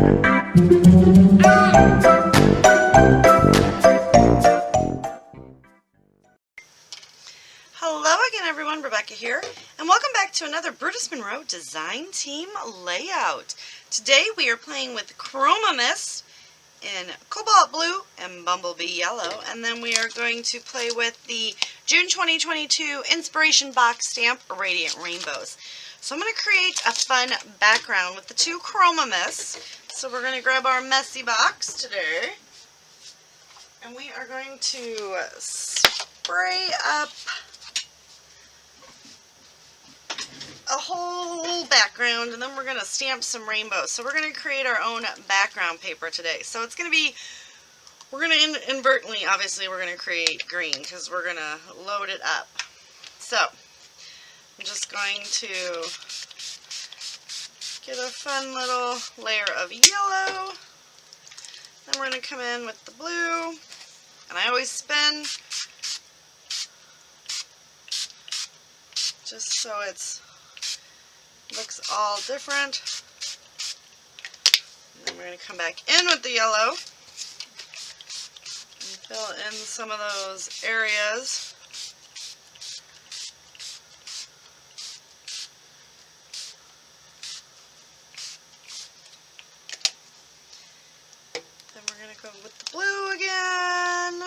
Hello again everyone, Rebecca here, and welcome back to another Brutus Monroe Design Team Layout. Today we are playing with Chroma Mist in Cobalt Blue and Bumblebee Yellow, and then we are going to play with the June 2022 Inspiration Box Stamp Radiant Rainbows. So I'm going to create a fun background with the two Chroma Mists. So we're going to grab our messy box today, and we are going to spray up a whole background, and then we're going to stamp some rainbows. So we're going to create our own background paper today. So it's going to be, we're going to inadvertently, obviously, we're going to create green because we're going to load it up. So I'm just going to get a fun little layer of yellow. Then we're going to come in with the blue, and I always spin just so it's looks all different. And then we're going to come back in with the yellow and fill in some of those areas. Then we're going to go with the blue again.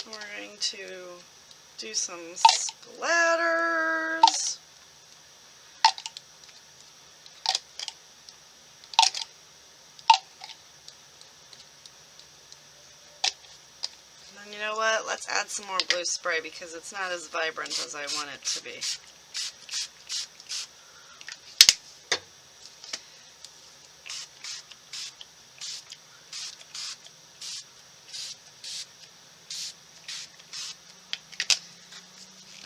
We're going to do some splatters. And you know what? Let's add some more blue spray because it's not as vibrant as I want it to be.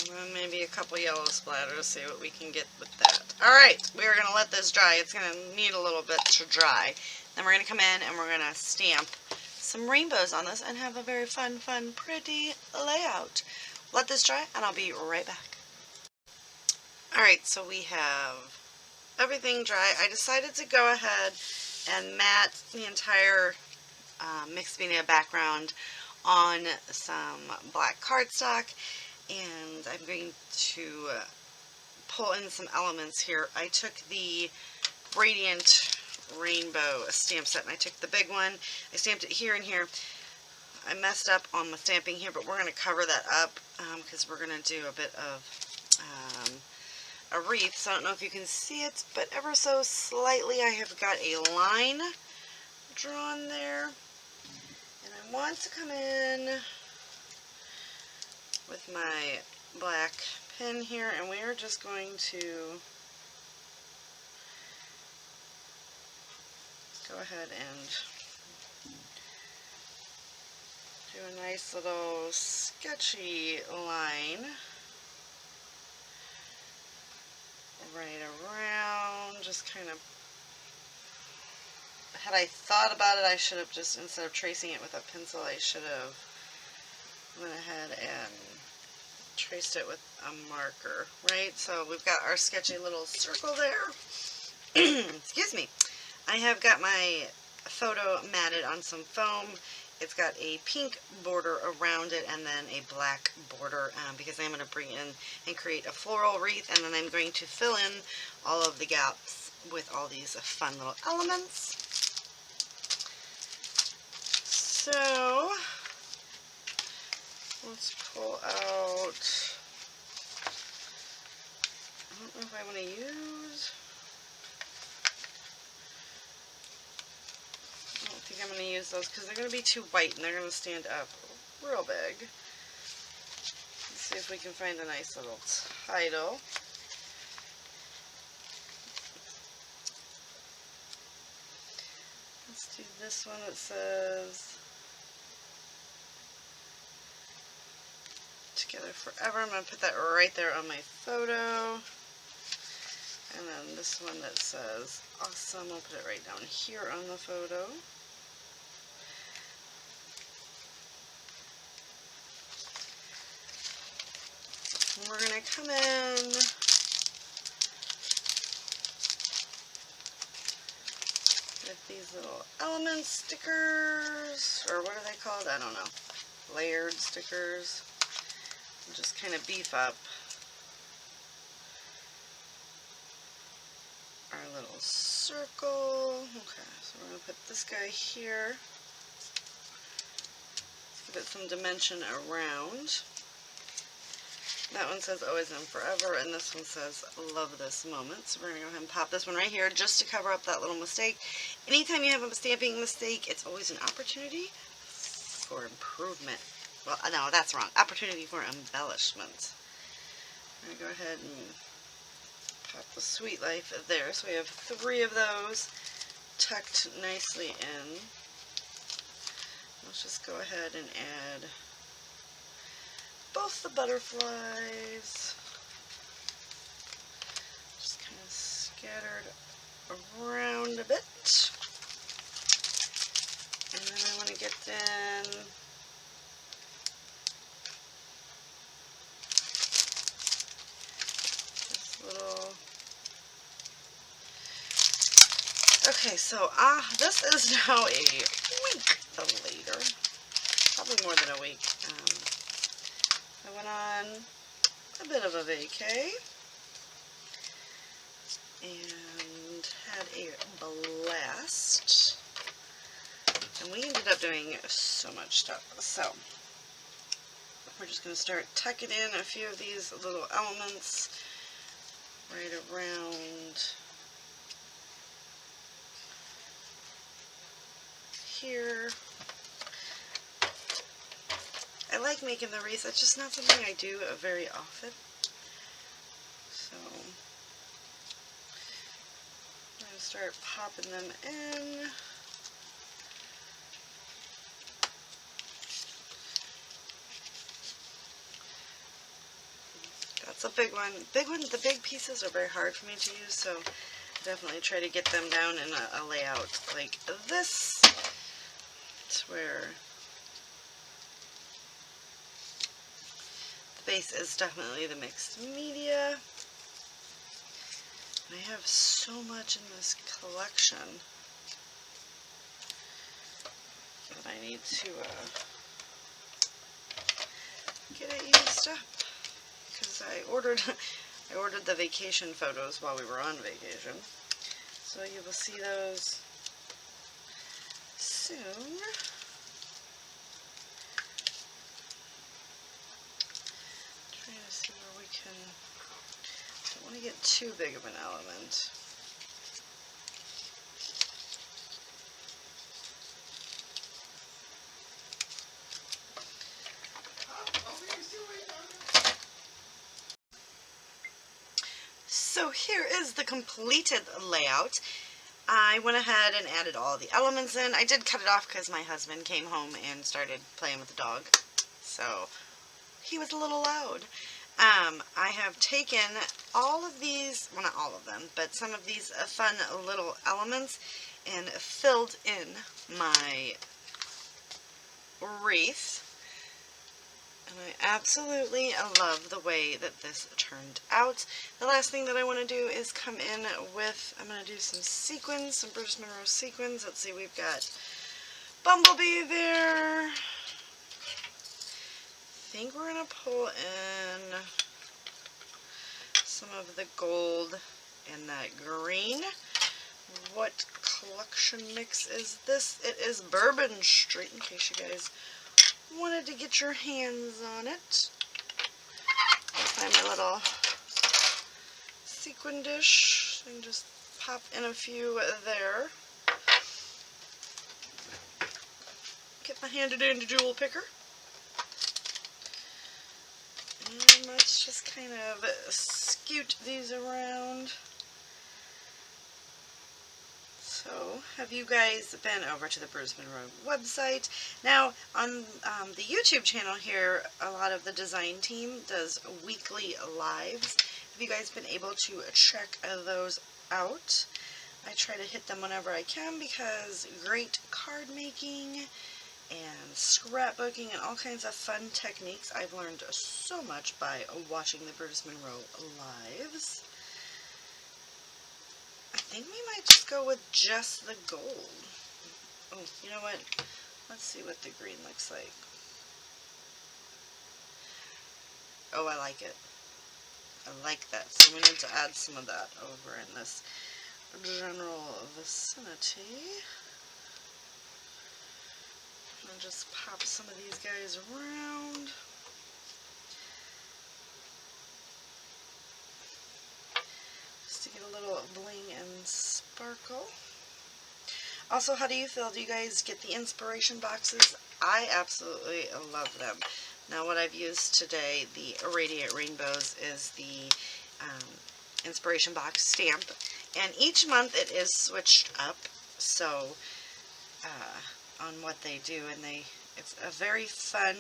And then maybe a couple yellow splatters, see what we can get with that. Alright, we're going to let this dry. It's going to need a little bit to dry. Then we're going to come in and we're going to stamp some rainbows on this and have a very fun, pretty layout. Let this dry and I'll be right back. Alright, so we have everything dry. I decided to go ahead and matte the entire mixed media background on some black cardstock, and I'm going to pull in some elements here. I took the Radiant Rainbow stamp set, and I took the big one. I stamped it here and here. I messed up on the stamping here, but we're going to cover that up because we're going to do a bit of a wreath. So I don't know if you can see it, but ever so slightly I have got a line drawn there. And I want to come in with my black pen here, and we are just going to go ahead and do a nice little sketchy line right around. Just kind of, had I thought about it, I should have just, instead of tracing it with a pencil, I should have went ahead and traced it with a marker, right? So we've got our sketchy little circle there. Excuse me. I have got my photo matted on some foam. It's got a pink border around it and then a black border because I'm going to bring in and create a floral wreath, and then I'm going to fill in all of the gaps with all these fun little elements. So let's pull out, I don't know if I want to use, I don't think I'm going to use those because they're going to be too white and they're going to stand up real big. Let's see if we can find a nice little title. Let's do this one that says Together Forever. I'm going to put that right there on my photo. And then this one that says Awesome, I'll put it right down here on the photo. And we're going to come in with these little element stickers, or what are they called? I don't know. Layered stickers. And just kind of beef up our little circle. Okay, so we're going to put this guy here. Let's give it some dimension around. That one says always and forever, and this one says love this moment. So we're going to go ahead and pop this one right here just to cover up that little mistake. Anytime you have a stamping mistake, it's always an opportunity for improvement. Well, no, that's wrong. Opportunity for embellishment. I'm going to go ahead and pop the Sweet Life there. So we have 3 of those tucked nicely in. Let's just go ahead and add both the butterflies, just kind of scattered around a bit. And then I want to get in this little, okay, so this is now a week later, probably more than a week. I went on a bit of a vacay and had a blast, and we ended up doing so much stuff. So we're just going to start tucking in a few of these little elements right around here. I like making the wreaths. It's just not something I do very often. So I'm going to start popping them in. That's a big one. The big pieces are very hard for me to use, so I definitely try to get them down in a layout like this. It's where the base is definitely the mixed media. And I have so much in this collection that I need to get it used up, because I ordered the vacation photos while we were on vacation, so you will see those soon. Trying to see where we can, don't want to get too big of an element. So here is the completed layout. I went ahead and added all the elements in. I did cut it off because my husband came home and started playing with the dog, so he was a little loud. I have taken all of these, well, not all of them, but some of these fun little elements and filled in my wreath. And I absolutely love the way that this turned out. The last thing that I want to do is come in with, I'm going to do some sequins, some Brutus Monroe sequins. Let's see, we've got Bumblebee there. I think we're going to pull in some of the gold and that green. What collection mix is this? It is Bourbon Street, in case you guys wanted to get your hands on it. I'll find my little sequin dish and just pop in a few there. Get my handy dandy jewel picker. And let's just kind of scoot these around. So, have you guys been over to the Brutus Monroe website? Now, on the YouTube channel here, a lot of the design team does weekly lives. Have you guys been able to check those out? I try to hit them whenever I can because great card making and scrapbooking and all kinds of fun techniques. I've learned so much by watching the Brutus Monroe lives. I think we might just go with just the gold. Oh, you know what? Let's see what the green looks like. Oh, I like it. I like that. So we need to add some of that over in this general vicinity. And just pop some of these guys around. Just to get a little bling and sparkle. Also, how do you feel? Do you guys get the inspiration boxes? I absolutely love them. Now, what I've used today, the Radiant Rainbows, is the inspiration box stamp. And each month it is switched up, so on what they do, and it's a very fun.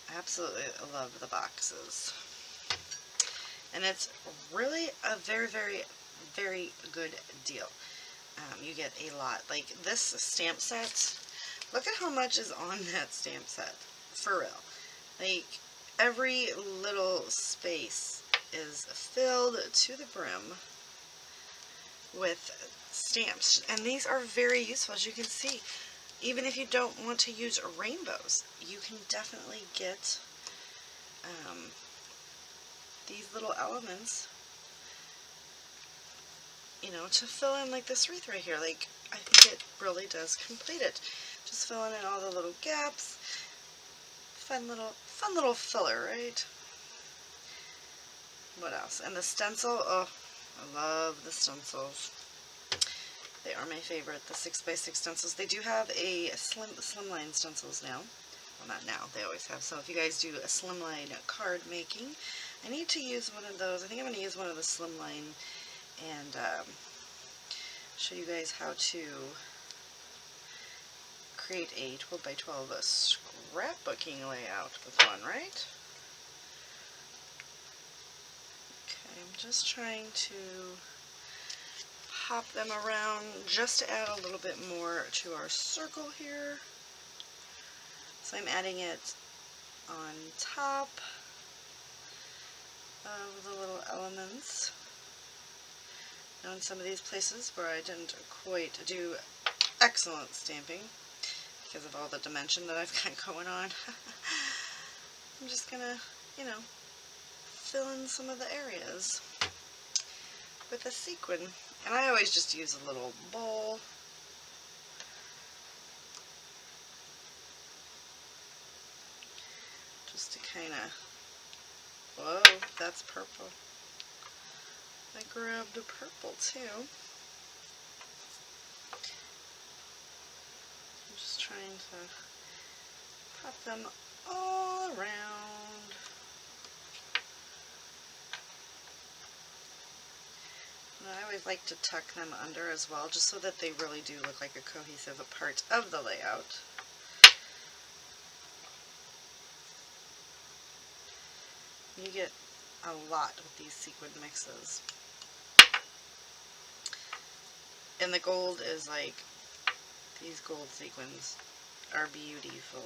I absolutely love the boxes. And it's really a very, very, very good deal. You get a lot. Like this stamp set, look at how much is on that stamp set. For real. Like every little space is filled to the brim with stamps. And these are very useful, as you can see. Even if you don't want to use rainbows, you can definitely get these little elements, you know, to fill in like this wreath right here. Like, I think it really does complete it. Just filling in all the little gaps. Fun little filler, right? What else? And the stencil, oh, I love the stencils. They are my favorite, the 6x6 stencils. They do have a slimline stencils now. Well, not now, they always have. So if you guys do a slimline card making, I need to use one of those. I think I'm going to use one of the slimline and show you guys how to create a 12x12 scrapbooking layout with one, right? Okay, I'm just trying to pop them around just to add a little bit more to our circle here. So I'm adding it on top of the little elements. Now in some of these places where I didn't quite do excellent stamping because of all the dimension that I've got going on, I'm just gonna, you know, fill in some of the areas with a sequin. And I always just use a little bowl. Just to kind of, whoa, that's purple. I grabbed a purple too. I'm just trying to pop them all around. And I always like to tuck them under as well, just so that they really do look like a cohesive part of the layout. You get a lot with these sequin mixes. And the gold is like, these gold sequins are beautiful.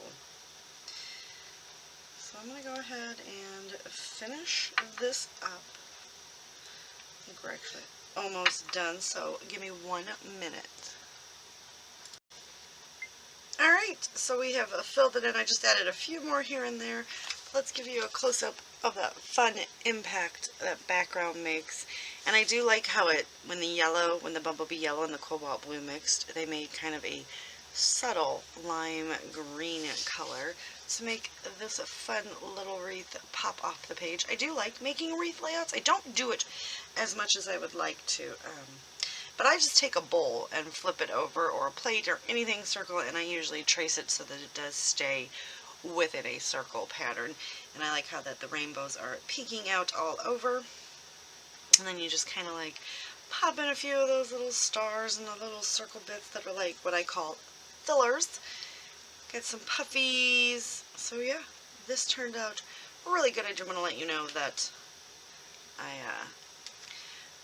So I'm going to go ahead and finish this up. I think we're actually almost done, so give me 1 minute. Alright, so we have filled it in. I just added a few more here and there. Let's give you a close-up of that fun impact that background makes. And I do like how it, when the bumblebee yellow and the cobalt blue mixed, they made kind of a subtle lime green color to make this a fun little wreath pop off the page. I do like making wreath layouts. I don't do it as much as I would like to, but I just take a bowl and flip it over, or a plate or anything, circle it, and I usually trace it so that it does stay within a circle pattern. And I like how that the rainbows are peeking out all over, and then you just kind of like pop in a few of those little stars and the little circle bits that are like what I call fillers. Get some puffies. So yeah, this turned out really good. I just want to let you know that I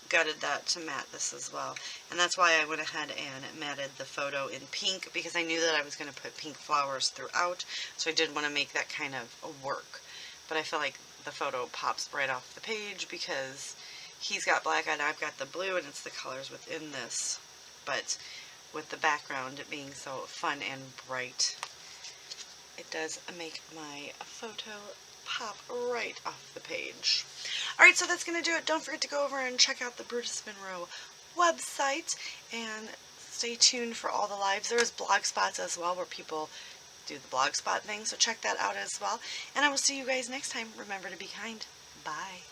gutted that to matte this as well, and that's why I went ahead and matted the photo in pink, because I knew that I was going to put pink flowers throughout, so I did want to make that kind of work. But I feel like the photo pops right off the page because he's got black and I've got the blue, and it's the colors within this. But with the background it being so fun and bright, it does make my photo pop right off the page. Alright, so that's going to do it. Don't forget to go over and check out the Brutus Monroe website, and stay tuned for all the lives. There's blog spots as well where people do the blog spot thing, so check that out as well. And I will see you guys next time. Remember to be kind. Bye.